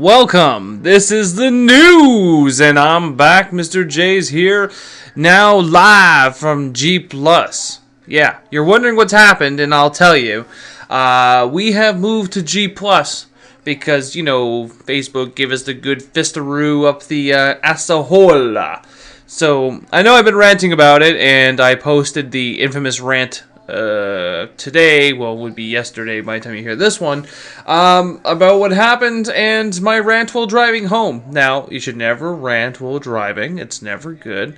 Welcome. This is the news, and I'm back. Mr. J's here, now live from G+. Yeah, you're wondering what's happened, and I'll tell you. We have moved to G+, because, Facebook gave us the good fistaroo up the asshole. So, I know I've been ranting about it, and I posted the infamous rant today, well, would be yesterday by the time you hear this one, about what happened and my rant while driving home. Now, you should never rant while driving. It's never good.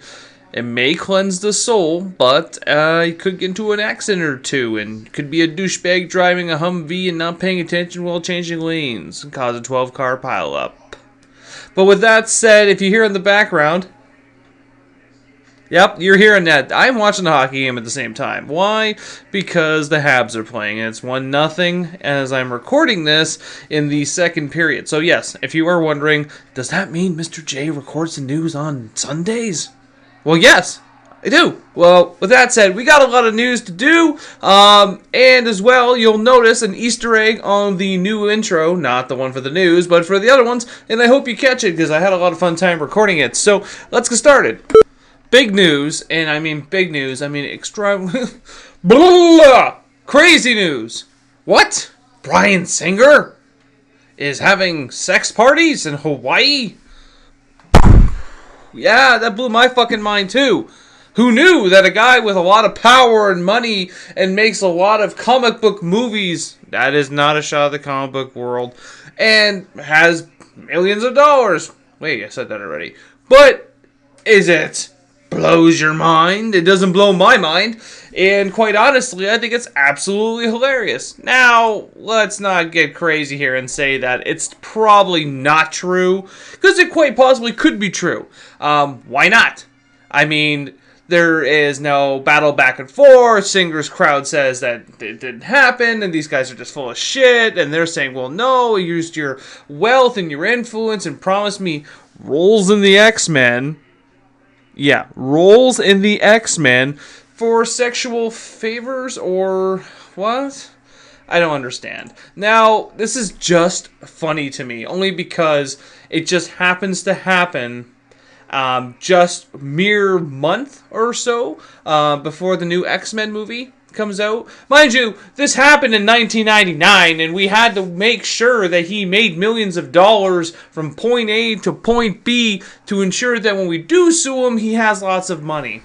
It may cleanse the soul, but you could get into an accident or two, and could be a douchebag driving a Humvee and not paying attention while changing lanes and cause a 12-car pileup. But with that said, if you hear in the background, yep, you're hearing that. I'm watching the hockey game at the same time. Why? Because the Habs are playing, and it's 1-0 as I'm recording this in the second period. So yes, if you are wondering, does that mean Mr. J records the news on Sundays? Well, yes, I do. Well, with that said, we got a lot of news to do, and as well, you'll notice an Easter egg on the new intro, not the one for the news, but for the other ones, and I hope you catch it, because I had a lot of fun time recording it. So, let's get started. Big news, and I mean big news, I mean extra crazy news. What? Bryan Singer is having sex parties in Hawaii? Yeah, that blew my fucking mind too. Who knew that a guy with a lot of power and money and makes a lot of comic book movies, that is not a shot of the comic book world, and has millions of dollars. Wait, I said that already. But is it? Blows your mind. It doesn't blow my mind. And quite honestly, I think it's absolutely hilarious. Now, let's not get crazy here and say that it's probably not true, because it quite possibly could be true. Why not? I mean, there is no battle back and forth. Singer's crowd says that it didn't happen, and these guys are just full of shit, and they're saying, well, no, you used your wealth and your influence and promised me roles in the Xmen. Yeah, roles in the Xmen for sexual favors or what? I don't understand. Now, this is just funny to me, only because it just happens to happen just mere month or so before the new X-Men movie comes out. Mind you, this happened in 1999, and we had to make sure that he made millions of dollars from point A to point B to ensure that when we do sue him, he has lots of money.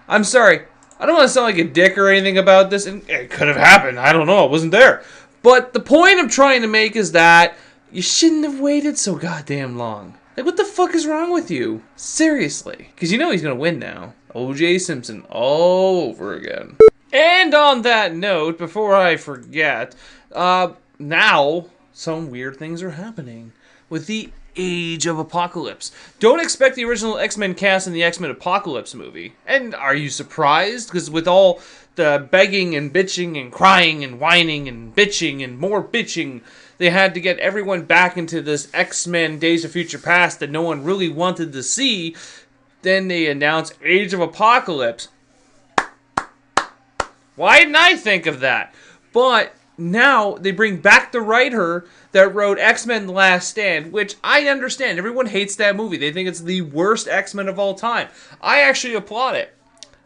I'm sorry, I don't want to sound like a dick or anything about this, and it could have happened, I don't know, I wasn't there. But the point I'm trying to make is that you shouldn't have waited so goddamn long. Like, what the fuck is wrong with you? Seriously. Because you know he's going to win now. O.J. Simpson all over again. And on that note, before I forget, now some weird things are happening with the Age of Apocalypse. Don't expect the original X-Men cast in the X-Men Apocalypse movie. And are you surprised? Because with all the begging and bitching and crying and whining and bitching and more bitching, they had to get everyone back into this X-Men Days of Future Past that no one really wanted to see. Then they announced Age of Apocalypse. Why didn't I think of that? But now they bring back the writer that wrote X-Men The Last Stand, which I understand. Everyone hates that movie. They think it's the worst X-Men of all time. I actually applaud it.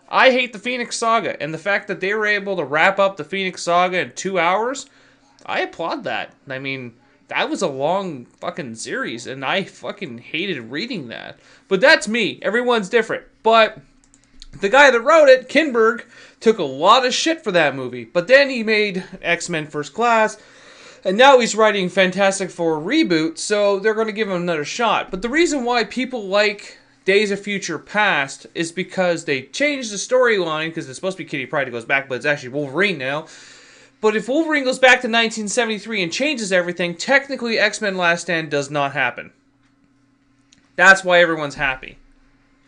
I hate the Phoenix Saga, and the fact that they were able to wrap up the Phoenix Saga in 2 hours, I applaud that. I mean, that was a long fucking series, and I fucking hated reading that. But that's me. Everyone's different. But the guy that wrote it, Kinberg, took a lot of shit for that movie. But then he made X-Men First Class, and now he's writing Fantastic Four reboot, so they're going to give him another shot. But the reason why people like Days of Future Past is because they changed the storyline, because it's supposed to be Kitty Pryde who goes back, but it's actually Wolverine now. But if Wolverine goes back to 1973 and changes everything, technically X-Men Last Stand does not happen. That's why everyone's happy.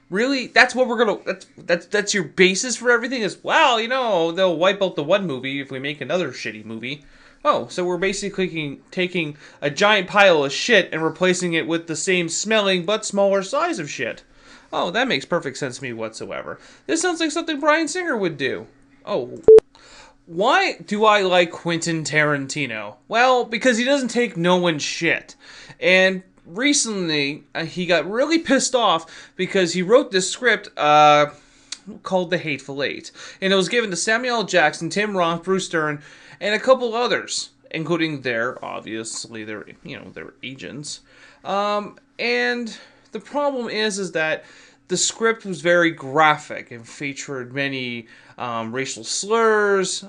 Really? That's what we're gonna... That's your basis for everything? Is, well, they'll wipe out the one movie if we make another shitty movie. Oh, so we're basically taking a giant pile of shit and replacing it with the same smelling but smaller size of shit. Oh, that makes perfect sense to me whatsoever. This sounds like something Bryan Singer would do. Oh. Why do I like Quentin Tarantino? Well, because he doesn't take no one's shit. And recently, he got really pissed off because he wrote this script called The Hateful Eight. And it was given to Samuel L. Jackson, Tim Roth, Bruce Dern, and a couple others, including obviously, their agents. And the problem is that the script was very graphic and featured many racial slurs,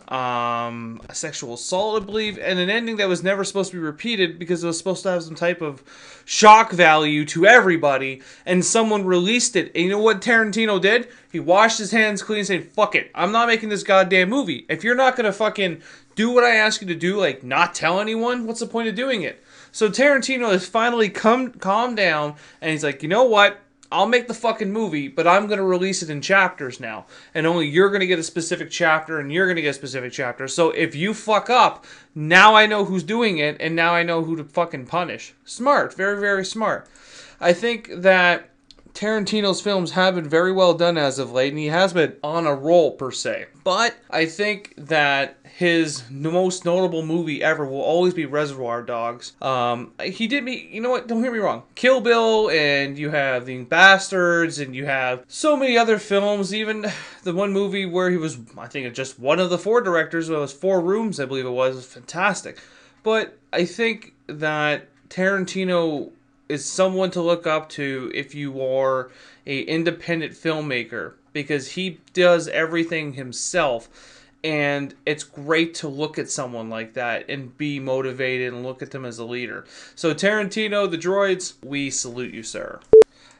sexual assault, I believe, and an ending that was never supposed to be repeated because it was supposed to have some type of shock value to everybody, and someone released it. And you know what Tarantino did? He washed his hands clean and said, fuck it, I'm not making this goddamn movie. If you're not going to fucking do what I ask you to do, like not tell anyone, what's the point of doing it? So Tarantino has finally calmed down, and he's like, you know what? I'll make the fucking movie, but I'm going to release it in chapters now. And only you're going to get a specific chapter, and you're going to get a specific chapter. So if you fuck up, now I know who's doing it, and now I know who to fucking punish. Smart. Very, very smart. I think that Tarantino's films have been very well done as of late, and he has been on a roll, per se. But I think that his most notable movie ever will always be Reservoir Dogs. He did me, you know what, don't get me wrong, Kill Bill, and you have The Bastards, and you have so many other films, even the one movie where he was, I think, just one of the 4 directors, it was 4 Rooms, I believe it was fantastic. But I think that Tarantino is someone to look up to if you are a independent filmmaker, because he does everything himself. And it's great to look at someone like that and be motivated and look at them as a leader. So Tarantino, the droids, we salute you, sir.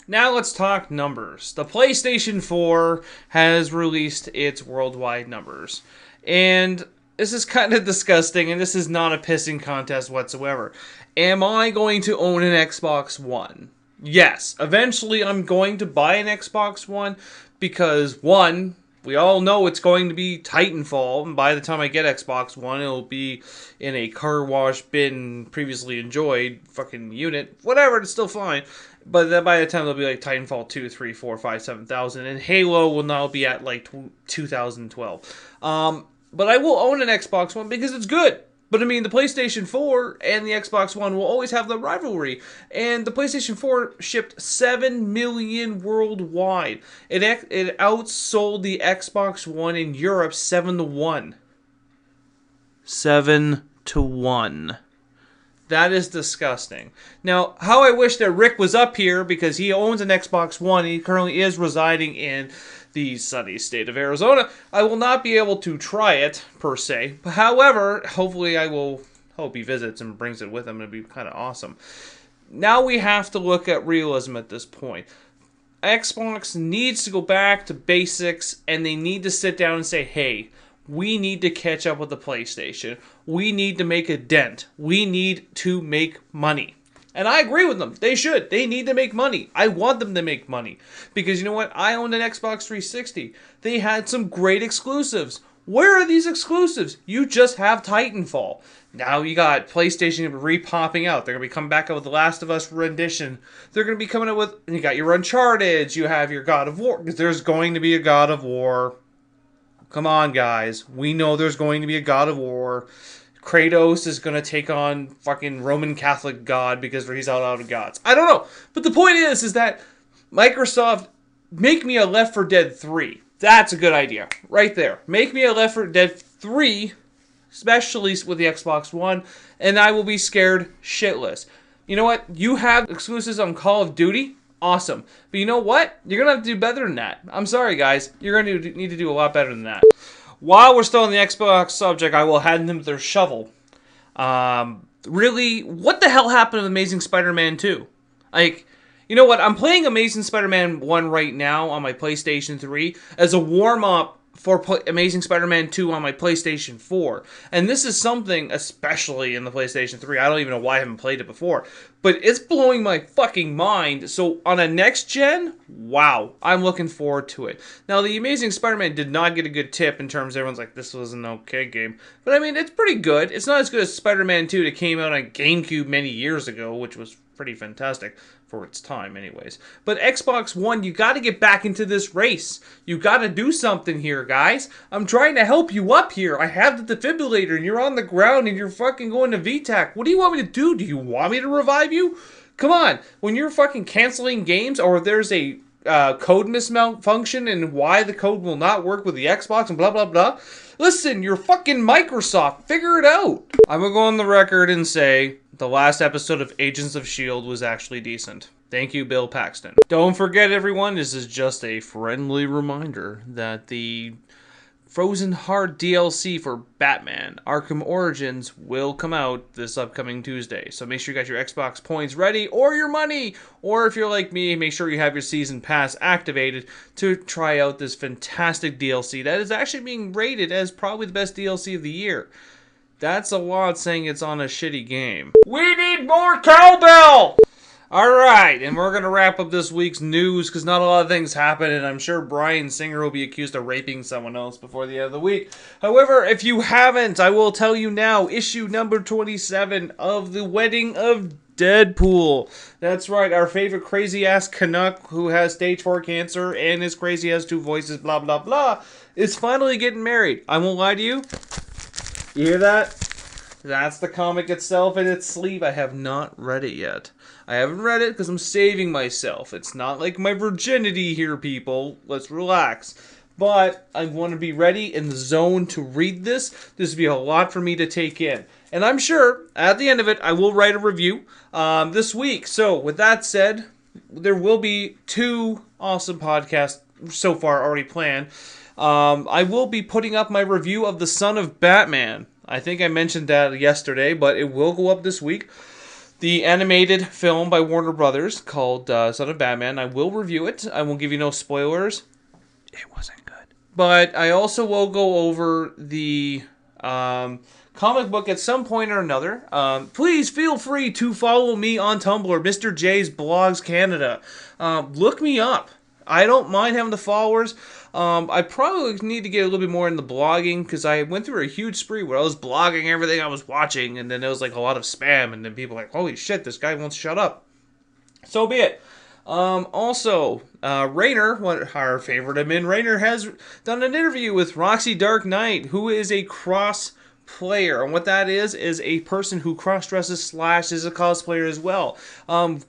Now let's talk numbers. The PlayStation 4 has released its worldwide numbers. And this is kind of disgusting, and this is not a pissing contest whatsoever. Am I going to own an Xbox One? Yes. Eventually I'm going to buy an Xbox One because, one, we all know it's going to be Titanfall, and by the time I get Xbox One, it'll be in a car wash bin previously enjoyed fucking unit. Whatever, it's still fine. But then by the time it'll be like Titanfall 2, 3, 4, 5, 7,000, and Halo will now be at like 2012. But I will own an Xbox One because it's good. But I mean, the PlayStation 4 and the Xbox One will always have the rivalry. And the PlayStation 4 shipped 7 million worldwide. It outsold the Xbox One in Europe 7-1. 7-1. That is disgusting. Now, how I wish that Rick was up here, because he owns an Xbox One. He currently is residing in the sunny state of Arizona. I will not be able to try it, per se. However, hopefully I will hope he visits and brings it with him. It'd be kind of awesome. Now we have to look at realism at this point. Xbox needs to go back to basics, and they need to sit down and say, hey, we need to catch up with the PlayStation. We need to make a dent. We need to make money. And I agree with them. They should. They need to make money. I want them to make money. Because you know what? I owned an Xbox 360. They had some great exclusives. Where are these exclusives? You just have Titanfall. Now you got PlayStation re-popping out. They're going to be coming back out with The Last of Us rendition. They're going to be coming out with... You got your Uncharted. You have your God of War. Because there's going to be a God of War. Come on, guys. We know there's going to be a God of War. Kratos is going to take on fucking Roman Catholic God because he's out of gods. I don't know. But the point is that Microsoft, make me a Left 4 Dead 3. That's a good idea. Right there. Make me a Left 4 Dead 3, especially with the Xbox One, and I will be scared shitless. You know what? You have exclusives on Call of Duty. Awesome. But you know what? You're going to have to do better than that. I'm sorry, guys. You're going to need to do a lot better than that. While we're still on the Xbox subject, I will hand them their shovel. Really, what the hell happened to Amazing Spider-Man 2? Like, you know what? I'm playing Amazing Spider-Man 1 right now on my PlayStation 3 as a warm-up for Amazing Spider-Man 2 on my PlayStation 4. And this is something, especially in the PlayStation 3, I don't even know why I haven't played it before, but it's blowing my fucking mind. So on a next gen, wow, I'm looking forward to it. Now, the Amazing Spider-Man did not get a good tip in terms of everyone's like, this was an okay game. But I mean, it's pretty good. It's not as good as Spider-Man 2 that came out on GameCube many years ago, which was pretty fantastic for its time anyways. But Xbox One, you got to get back into this race. You got to do something here, guys. I'm trying to help you up here. I have the defibrillator and you're on the ground and you're fucking going to VTAC. What do you want me to do? Do you want me to revive you? Come on. When you're fucking canceling games or there's a code malfunction and why the code will not work with the Xbox and blah, blah, blah. Listen, you're fucking Microsoft. Figure it out. I'm going to go on the record and say the last episode of Agents of S.H.I.E.L.D. was actually decent. Thank you, Bill Paxton. Don't forget, everyone, this is just a friendly reminder that the Frozen Heart DLC for Batman Arkham Origins will come out this upcoming Tuesday. So make sure you got your Xbox points ready or your money. Or if you're like me, make sure you have your Season Pass activated to try out this fantastic DLC that is actually being rated as probably the best DLC of the year. That's a lot saying it's on a shitty game. We need more cowbell! Alright, and we're going to wrap up this week's news because not a lot of things happen, and I'm sure Bryan Singer will be accused of raping someone else before the end of the week. However, if you haven't, I will tell you now, issue number 27 of The Wedding of Deadpool. That's right, our favorite crazy-ass Canuck who has stage 4 cancer and is crazy, has 2 voices, blah, blah, blah, is finally getting married. I won't lie to you. You hear that? That's the comic itself in its sleeve. I have not read it yet. I haven't read it because I'm saving myself. It's not like my virginity here, people. Let's relax. But I want to be ready in the zone to read this. This would be a lot for me to take in. And I'm sure, at the end of it, I will write a review this week. So, with that said, there will be 2 awesome podcasts so far already planned. I will be putting up my review of The Son of Batman. I think I mentioned that yesterday, but it will go up this week. The animated film by Warner Brothers called Son of Batman. I will review it. I won't give you no spoilers. It wasn't good. But I also will go over the comic book at some point or another. Please feel free to follow me on Tumblr, Mr. J's Blogs Canada. Look me up. I don't mind having the followers. I probably need to get a little bit more in the blogging because I went through a huge spree where I was blogging everything I was watching, and then there was like a lot of spam, and then people were like, holy shit, this guy won't shut up. So be it. Also, Rainer, our favorite admin, Rainer has done an interview with Roxy Dark Knight, who is a cross player, and what that is a person who cross-dresses / is a cosplayer as well.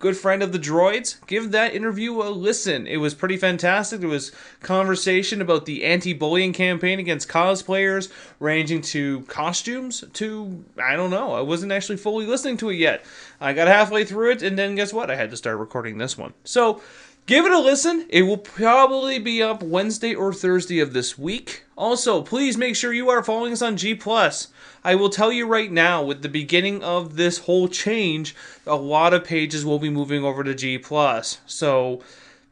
Good friend of the Droids. Give that interview a listen. It was pretty fantastic. There was conversation about the anti-bullying campaign against cosplayers, ranging to costumes to, I don't know. I wasn't actually fully listening to it yet. I got halfway through it, and then guess what? I had to start recording this one. So, give it a listen. It will probably be up Wednesday or Thursday of this week. Also, please make sure you are following us on G+. I will tell you right now, with the beginning of this whole change, a lot of pages will be moving over to G+. So,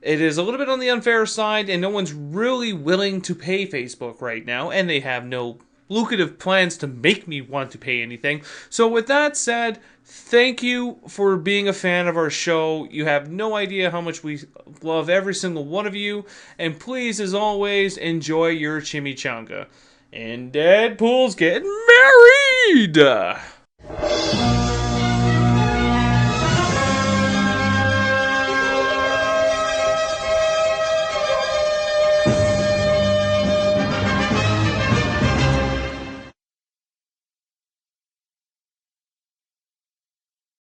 it is a little bit on the unfair side, and no one's really willing to pay Facebook right now, and they have no lucrative plans to make me want to pay anything. So with that said, thank you for being a fan of our show. You have no idea how much we love every single one of you. And please, as always, enjoy your chimichanga. And Deadpool's getting married!